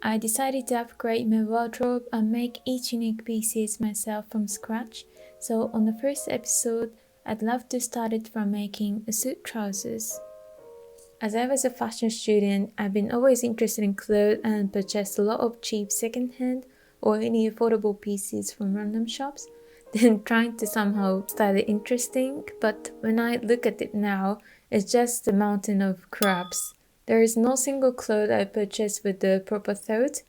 I decided to upgrade my wardrobe and make each unique pieces myself from scratch. So on the first episode, I'd love to start it from making a suit trousers. As I was a fashion student, I've been always interested in clothes and purchased a lot of cheap secondhand or any affordable pieces from random shops, then trying to somehow style it interesting, but when I look at it now, it's just a mountain of crabs. There is no single cloth I purchased with the proper thought.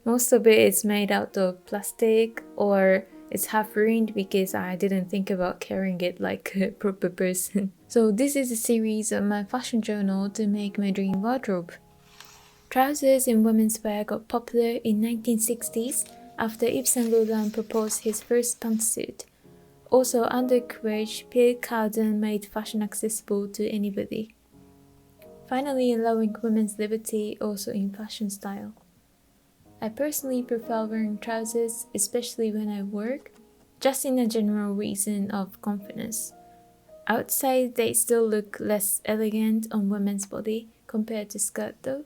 Most of it is made out of plastic or it's half ruined because I didn't think about carrying it like a proper person. So this is a series of my fashion journal to make my dream wardrobe. Trousers in women's wear got popular in 1960s after Yves Saint Laurent proposed his first pantsuit. Also under which Pierre Cardin made fashion accessible to anybody. Finally allowing women's liberty also in fashion style. I personally prefer wearing trousers, especially when I work, just in a general reason of confidence. Outside they still look less elegant on women's body compared to skirt though.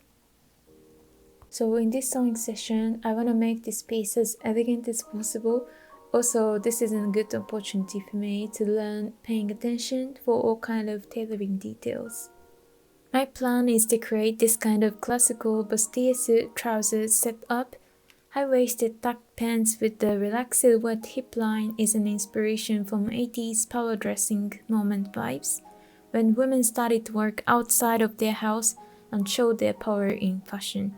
So in this sewing session, I want to make this piece as elegant as possible. Also, this is a good opportunity for me to learn paying attention for all kind of tailoring details. My plan is to create this kind of classical bustier suit trousers set up. High-waisted tucked pants with the relaxed silhouette hip line is an inspiration from 80s power dressing moment vibes, when women started to work outside of their house and show their power in fashion.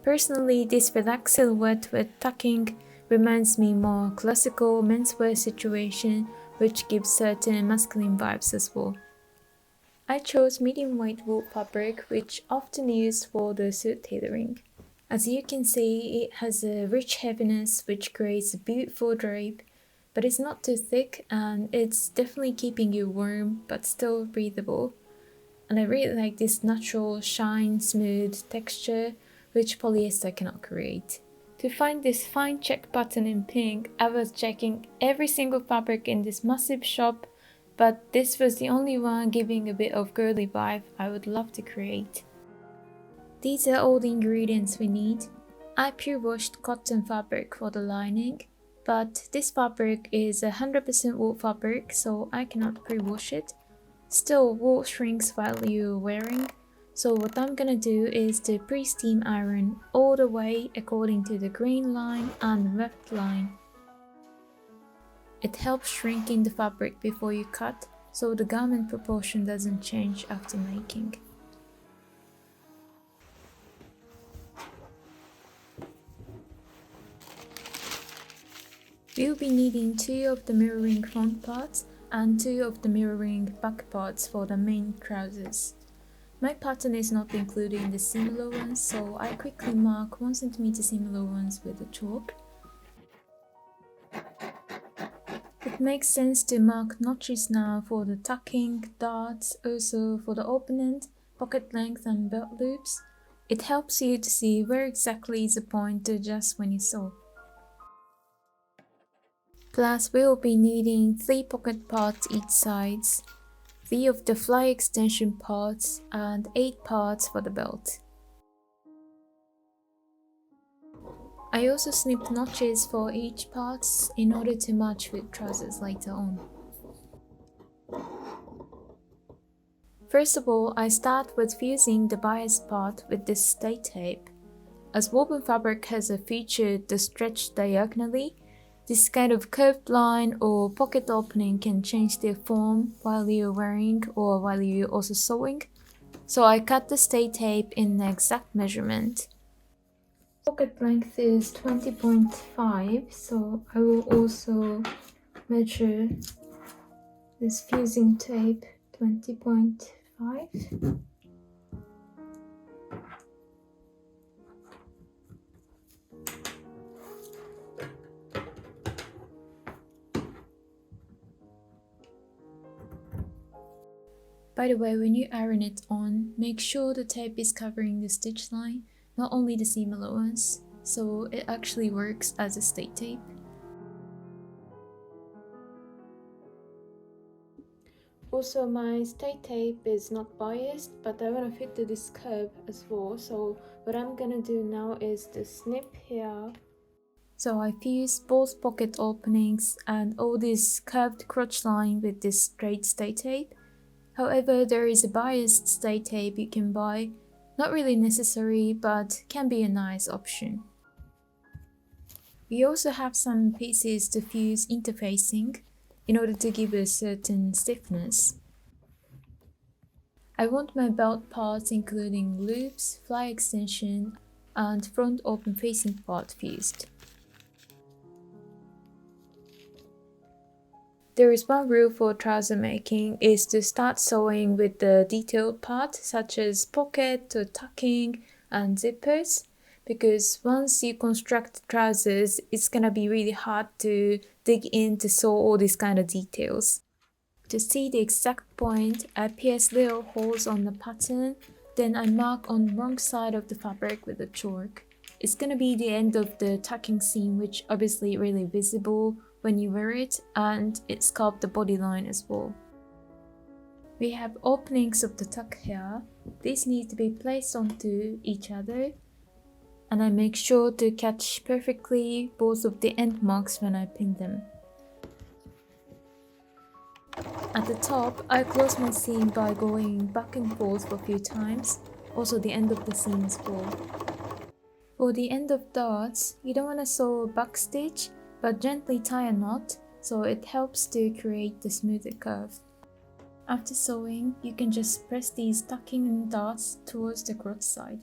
Personally, this relaxed silhouette with tucking reminds me more classical menswear situation, which gives certain masculine vibes as well. I chose medium weight wool fabric, which often used for the suit tailoring. As you can see, it has a rich heaviness which creates a beautiful drape, but it's not too thick and it's definitely keeping you warm but still breathable. And I really like this natural shine smooth texture which polyester cannot create. To find this fine check button in pink, I was checking every single fabric in this massive shop, but this was the only one giving a bit of girly vibe I would love to create. These are all the ingredients we need. I pre-washed cotton fabric for the lining, but this fabric is 100% wool fabric, so I cannot pre-wash it. Still, wool shrinks while you're wearing, so what I'm gonna do is to pre-steam iron all the way according to the green line and red line. It helps shrink in the fabric before you cut, so the garment proportion doesn't change after making. We'll be needing 2 of the mirroring front parts and 2 of the mirroring back parts for the main trousers. My pattern is not included in the seam allowance, so I quickly mark 1 cm seam allowance with a chalk. It makes sense to mark notches now for the tucking, darts, also for the open end, pocket length and belt loops. It helps you to see where exactly is the point to adjust when you sew. Plus, we will be needing 3 pocket parts each sides, 3 of the fly extension parts and 8 parts for the belt. I also snipped notches for each parts in order to match with trousers later on. First of all, I start with fusing the bias part with this stay tape. As woven fabric has a feature to stretch diagonally, this kind of curved line or pocket opening can change their form while you're wearing or while you're also sewing. So I cut the stay tape in the exact measurement. Pocket length is 20.5, so I will also measure this fusing tape 20.5. By the way, when you iron it on, make sure the tape is covering the stitch line, not only the seam allowance, so it actually works as a stay tape. Also, my stay tape is not biased, but I want to fit to this curve as well. So what I'm gonna do now is to snip here. So I fused both pocket openings and all this curved crotch line with this straight stay tape. However, there is a biased stay tape you can buy. Not really necessary, but can be a nice option. We also have some pieces to fuse interfacing in order to give a certain stiffness. I want my belt parts including loops, fly extension, and front open facing part fused. There is one rule for trouser making is to start sewing with the detailed part such as pocket or tucking and zippers, because once you construct trousers it's gonna be really hard to dig in to sew all these kind of details. To see the exact point, I pierce little holes on the pattern, then I mark on the wrong side of the fabric with a chalk. It's gonna be the end of the tucking seam, which obviously really visible when you wear it, and it sculpts the body line as well. We have openings of the tuck here. These need to be placed onto each other, and I make sure to catch perfectly both of the end marks when I pin them. At the top, I close my seam by going back and forth for a few times, also the end of the seam as well. For the end of darts, you don't want to sew a back stitch, but gently tie a knot, so it helps to create the smoother curve. After sewing, you can just press these tucking and darts towards the crotch side.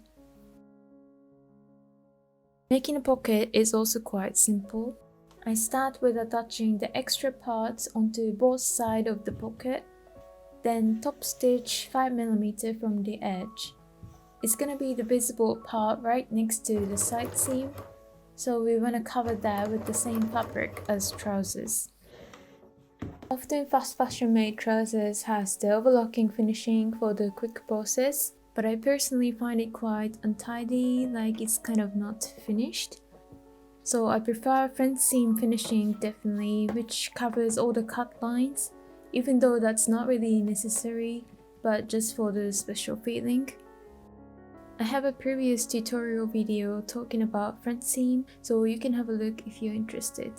Making a pocket is also quite simple. I start with attaching the extra parts onto both sides of the pocket, then top stitch 5mm from the edge. It's gonna be the visible part right next to the side seam, so we want to cover that with the same fabric as trousers. Often fast fashion made trousers has the overlocking finishing for the quick process, but I personally find it quite untidy, like it's kind of not finished. So I prefer front seam finishing definitely, which covers all the cut lines, even though that's not really necessary, but just for the special feeling. I have a previous tutorial video talking about front seam, so you can have a look if you're interested.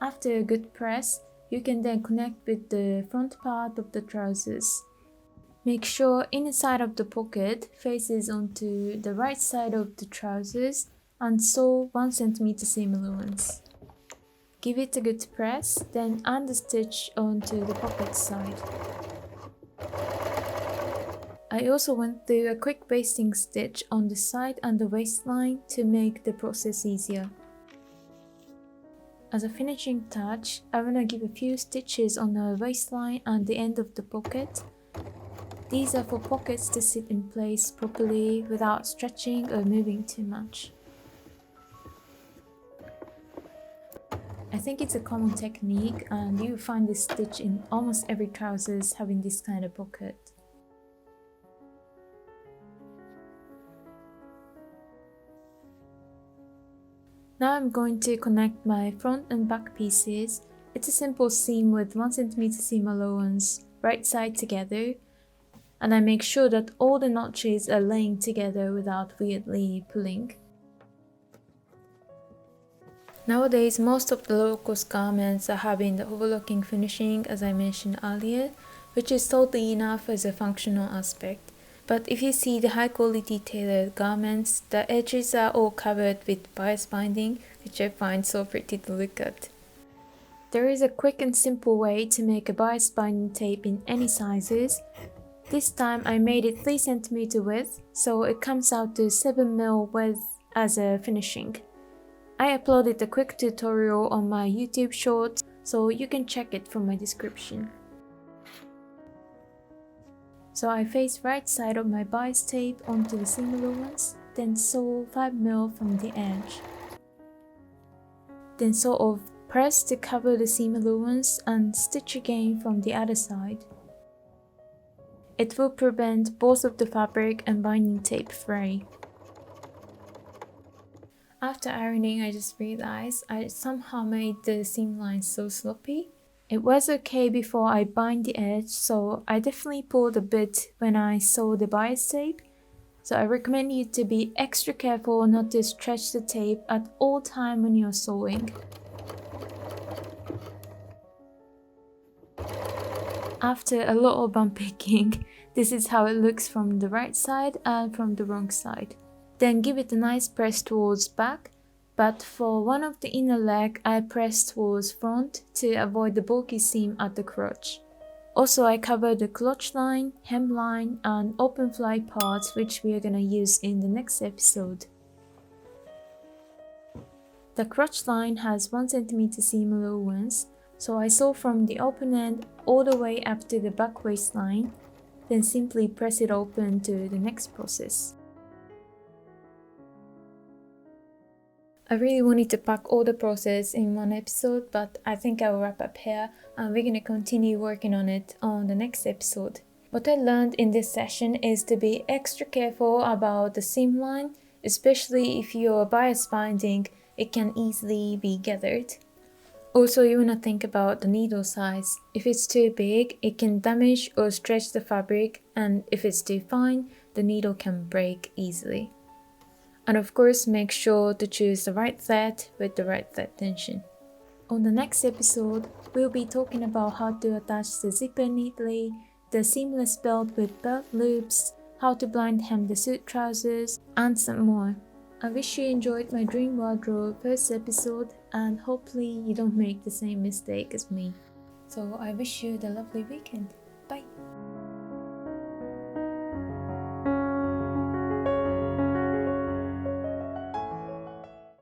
After a good press, you can then connect with the front part of the trousers. Make sure inside of the pocket faces onto the right side of the trousers and sew 1cm seam allowance. Give it a good press, then understitch onto the pocket side. I also went through a quick basting stitch on the side and the waistline to make the process easier. As a finishing touch, I want to give a few stitches on the waistline and the end of the pocket. These are for pockets to sit in place properly without stretching or moving too much. I think it's a common technique, and you find this stitch in almost every trousers having this kind of pocket. Now I'm going to connect my front and back pieces. It's a simple seam with 1cm seam allowance, right side together, and I make sure that all the notches are laying together without weirdly pulling. Nowadays, most of the low-cost garments are having the overlocking finishing, as I mentioned earlier, which is totally enough as a functional aspect. But if you see the high-quality tailored garments, the edges are all covered with bias binding, which I find so pretty to look at. There is a quick and simple way to make a bias binding tape in any sizes. This time I made it 3cm width, so it comes out to 7mm width as a finishing. I uploaded a quick tutorial on my YouTube shorts, so you can check it from my description. So I face right side of my bias tape onto the seam allowance, then sew 5mm from the edge. Then sort of press to cover the seam allowance and stitch again from the other side. It will prevent both of the fabric and binding tape fray. After ironing, I just realized I somehow made the seam line so sloppy. It was okay before I bind the edge, so I definitely pulled a bit when I sew the bias tape. So I recommend you to be extra careful not to stretch the tape at all time when you're sewing. After a lot of bump picking, this is how it looks from the right side and from the wrong side. Then give it a nice press towards back, but for one of the inner leg I press towards front to avoid the bulky seam at the crotch. Also I cover the clutch line, hemline and open fly parts which we are gonna use in the next episode. The crotch line has 1 cm seam allowance, so I sew from the open end all the way up to the back waistline, then simply press it open to the next process. I really wanted to pack all the process in one episode, but I think I will wrap up here and we're gonna continue working on it on the next episode. What I learned in this session is to be extra careful about the seam line, especially if you're bias binding, it can easily be gathered. Also, you wanna think about the needle size. If it's too big, it can damage or stretch the fabric, and if it's too fine, the needle can break easily. And of course, make sure to choose the right thread with the right thread tension. On the next episode, we'll be talking about how to attach the zipper neatly, the seamless belt with belt loops, how to blind hem the suit trousers, and some more. I wish you enjoyed my dream wardrobe first episode, and hopefully you don't make the same mistake as me. So I wish you the lovely weekend.